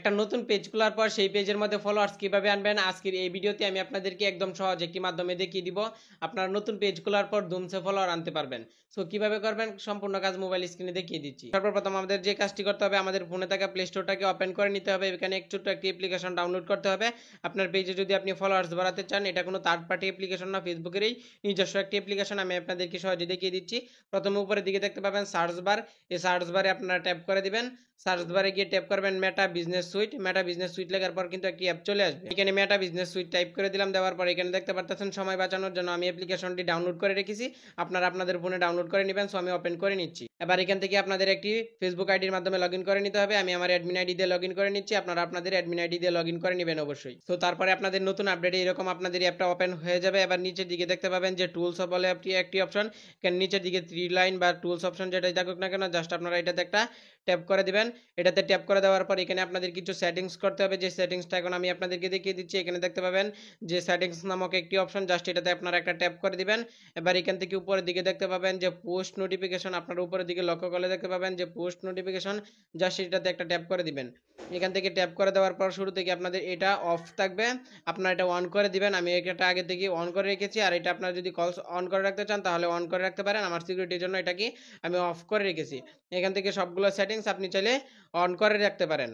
একটা নতুন পেজ খোলার পর সেই পেজের মধ্যে ফলোয়ার্স কিভাবে আনবেন আজকের এই ভিডিওতে আমি আপনাদেরকে একদম সহজ একটি মাধ্যমে দেখিয়ে দিব। আপনারা নতুন পেজ খোলার পর ধুমসে ফলোয়ার আনতে পারবেন। সো কিভাবে করবেন সম্পূর্ণ কাজ মোবাইল স্ক্রিনে দেখিয়ে দিচ্ছি। সর্বপ্রথম আমাদের যে কাজটি করতে হবে, আমাদের ফোনে থাকা প্লে স্টোরটাকে ওপেন করে নিতে হবে। এখানে ছোট্ট একটি অ্যাপ্লিকেশন ডাউনলোড করতে হবে। আপনার পেজে যদি আপনি ফলোয়ার্স বাড়াতে চান, এটা কোনো থার্ড পার্টি অ্যাপ্লিকেশন না, ফেসবুকেরই নিজস্ব একটি অ্যাপ্লিকেশন। আমি আপনাদেরকে সহজে দেখিয়ে দিচ্ছি। প্রথমে উপরের দিকে দেখতে পাবেন সার্চ বার। এই সার্চ বারে আপনারা ট্যাপ করে দিবেন। সার্চ বারে গিয়ে ট্যাপ করবেন মেটা বিজনেস সুইট। মেটা বিজনেস সুইট লেখার পর কিন্তু একটি অ্যাপ চলে আসবে। এখানে মেটা বিজনেস সুইট টাইপ করে দিলাম। দেওয়ার পর এখানে দেখতে পাচ্ছেন সময় বাঁচানোর জন্য আমি অ্যাপ্লিকেশনটি ডাউনলোড করে রেখেছি। আপনারা আপনাদের ফোনে ডাউনলোড করে নেবেন। সো আমি ওপেন করে নিচ্ছি। এবার এখান থেকে আপনাদের একটি ফেসবুক আইডির মাধ্যমে লগ ইন করে নিতে হবে। আমি আমার অ্যাডমিন আইডি দিয়ে লগ ইন করে নিচ্ছি। আপনারা আপনাদের অ্যাডমিন আইডি দিয়ে লগ ইন করে নেবেন অবশ্যই। তো তারপরে আপনাদের নতুন আপডেটে এরকম আপনাদের অ্যাপটা ওপেন হয়ে যাবে। এবার নিচের দিকে দেখতে পাবেন যে টুলস বলে একটি অপশন। এখানে নিচের দিকে 3 লাইন বা টুলস অপশন যেটাই থাকুক না কেন, জাস্ট আপনারা এটাতে একটা ট্যাপ করে দিবেন। এটাতে ট্যাপ করে দেওয়ার পর এখানে আপনাদের কিছু সেটিংস করতে হবে। যে সেটিংসটা এখন আমি আপনাদেরকে দেখিয়ে দিচ্ছি। এখানে দেখতে পাবেন যে সেটিংস নামক একটি অপশন, জাস্ট এটাতে আপনারা একটা ট্যাপ করে দিবেন। এবার এখান থেকে উপরের দিকে দেখতে পাবেন যে পোস্ট নোটিফিকেশন, আপনারা উপরের দিকে লক্ষ্য করলে দেখতে পাবেন যে পোস্ট নোটিফিকেশন, জাস্ট এটাতে একটা ট্যাপ করে দিবেন। এখান থেকে ট্যাপ করে দেওয়ার পর শুরু থেকে আপনাদের এটা অফ থাকবে, আপনারা এটা অন করে দিবেন। আমি এটা আগে থেকে অন করে রেখেছি। আর এটা আপনারা যদি কলস অন করে রাখতে চান তাহলে অন করে রাখতে পারেন। আমার সিকিউরিটির জন্য এটাকে আমি অফ করে রেখেছি। এখান থেকে সবগুলো সেটিংস আপনি চাইলে অন করে রাখতে পারেন।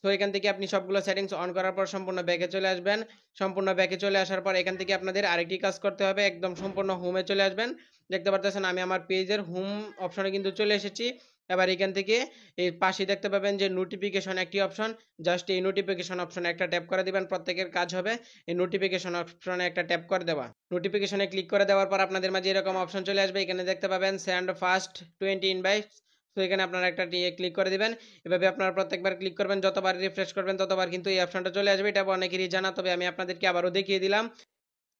তো এখান থেকে আপনি সবগুলো সেটিংস অন করার পর সম্পূর্ণ ব্যাকে চলে আসবেন। সম্পূর্ণ ব্যাকে চলে আসার পর এখান থেকে আপনাদের আরেকটি কাজ করতে হবে, একদম সম্পূর্ণ হোমে চলে আসবেন। দেখতে পাচ্ছেন আমি আমার পেজের হোম অপশনে কিন্তু চলে এসেছি। এবার এখান থেকে এই পাশে দেখতে পাবেন যে নোটিফিকেশন একটি অপশন, জাস্ট এই নোটিফিকেশন অপশনে একটা ট্যাপ করে দিবেন। প্রত্যেকের কাজ হবে এই নোটিফিকেশন অপশনে একটা ট্যাপ করে দেওয়া। নোটিফিকেশনে ক্লিক করে দেওয়ার পর আপনাদের মাঝে এরকম অপশন চলে আসবে। এখানে দেখতে পাবেন সেন্ড ফার্স্ট 20 ইনভাইটস। তো এখানে আপনারা একটা ক্লিক করে দিবেন। এভাবে আপনারা প্রত্যেকবার ক্লিক করবেন, যতবার রিফ্রেশ করবেন ততবার কিন্তু এই অপশনটা চলে আসবে। এটা অনেকেরই জানা, তবে আমি আপনাদেরকে আবারও দেখিয়ে দিলাম।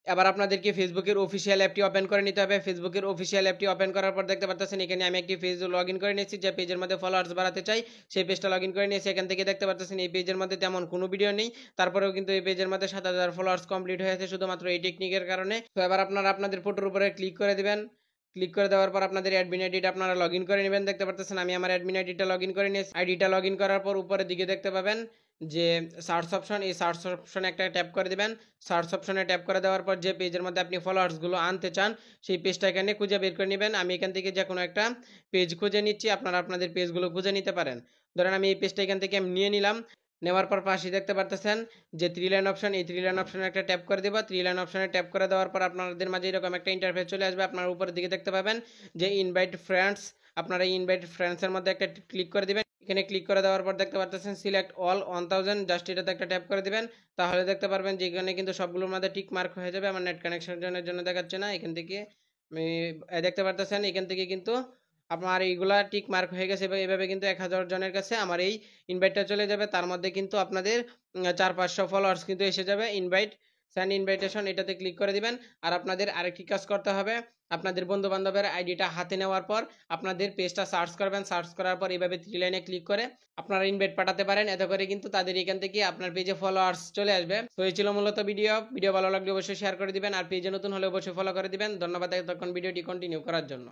এবার আপনাদেরকে ফেসবুকের অফিসিয়াল অ্যাপটি ওপেন করে নিতে হবে। ফেসবুকের অফিসিয়াল অ্যাপটি ওপেন করার পর দেখতে পাচ্ছেন এখানে আমি একটি পেজ লগ ইন করে নিয়েছি। যে পেজের মধ্যে ফলোয়ার্স বাড়াতে চাই সেই পেজটা লগ ইন করে নিয়েছি। এখান থেকে দেখতে পাচ্ছেন এই পেজের মধ্যে তেমন কোনো ভিডিও নেই, তারপরেও কিন্তু এই পেজের মধ্যে 7000 ফলোয়ার্স কমপ্লিট হয়েছে শুধুমাত্র এই টেকনিকের কারণে। তো এবার আপনারা আপনাদের ফটোর উপরে ক্লিক করে দিবেন। ক্লিক করে দেওয়ার পর আপনাদের অ্যাডমিন আইডিটা আপনারা লগ ইন করে নেবেন। দেখতে পাচ্ছেন আমি আমার অ্যাডমিন আইডিটা লগ ইন করে নিয়েছি। আইডিটা লগ ইন করার পর উপরের দিকে দেখতে পাবেন যে সার্চ অপশন, এই সার্চ অপশনে একটা ট্যাপ করে দিবেন। সার্চ অপশনে ট্যাপ করে দেওয়ার পর যে পেজের মধ্যে আপনি ফলোয়ার্সগুলো আনতে চান সেই পেজটা এখানে খুঁজে বের করে নেবেন। আমি এখান থেকে যে কোনো একটা পেজ খুঁজে নিচ্ছি, আপনারা আপনাদের পেজগুলো খুঁজে নিতে পারেন। ধরেন আমি এই পেজটা এখান থেকে আমি নিয়ে নিলাম। নেওয়ার পর পাশে দেখতে পারতেছেন যে 3 লাইন অপশন, এই 3 লাইন অপশনে একটা ট্যাপ করে দেবো। 3 লাইন অপশনে ট্যাপ করে দেওয়ার পর আপনাদের মাঝে এরকম একটা ইন্টারফেস চলে আসবে। আপনার উপরের দিকে দেখতে পাবেন যে ইনভাইট ফ্রেন্ডস, আপনারা এই ইনভাইট ফ্রেন্ডসের মধ্যে একটা ক্লিক করে দিবেন। এখানে ক্লিক করে দেওয়ার পর দেখতে পাচ্ছেন সিলেক্ট অল 1000, জাস্ট এটাতে একটা ট্যাপ করে দিবেন। তাহলে দেখতে পারবেন যে এখানে কিন্তু সবগুলোর মধ্যে টিক মার্ক হয়ে যাবে। আমার নেট কানেকশনের জন্য দেখাচ্ছে না। এখান থেকে আমি দেখতে পারতেছেন এখান থেকে কিন্তু আপনার এইগুলা টিক মার্ক হয়ে গেছে। এভাবে কিন্তু 1000 জনের কাছে আমার এই ইনভাইটটা চলে যাবে। তার মধ্যে কিন্তু আপনাদের 400-500 ফলোয়ার্স কিন্তু এসে যাবে। ইনভাইট সেন্ড ইনভাইটেশন এটাতে ক্লিক করে দিবেন। আর আপনাদের আরেকটি কাজ করতে হবে, আপনাদের বন্ধু বান্ধবের আইডিটা হাতে নেওয়ার পর আপনাদের পেজটা সার্চ করবেন। সার্চ করার পর এইভাবে 3 লাইনে ক্লিক করে আপনারা ইনভাইট পাঠাতে পারেন। এতে করে কিন্তু তাদের এখান থেকে আপনার পেজে ফলোয়ার্স চলে আসবে। তো এই ছিল মূলত ভিডিও ভালো লাগলে অবশ্যই শেয়ার করে দিবেন। আর পেজে নতুন হলে অবশ্যই ফলো করে দিবেন। ধন্যবাদ এতক্ষণ ভিডিওটি কন্টিনিউ করার জন্য।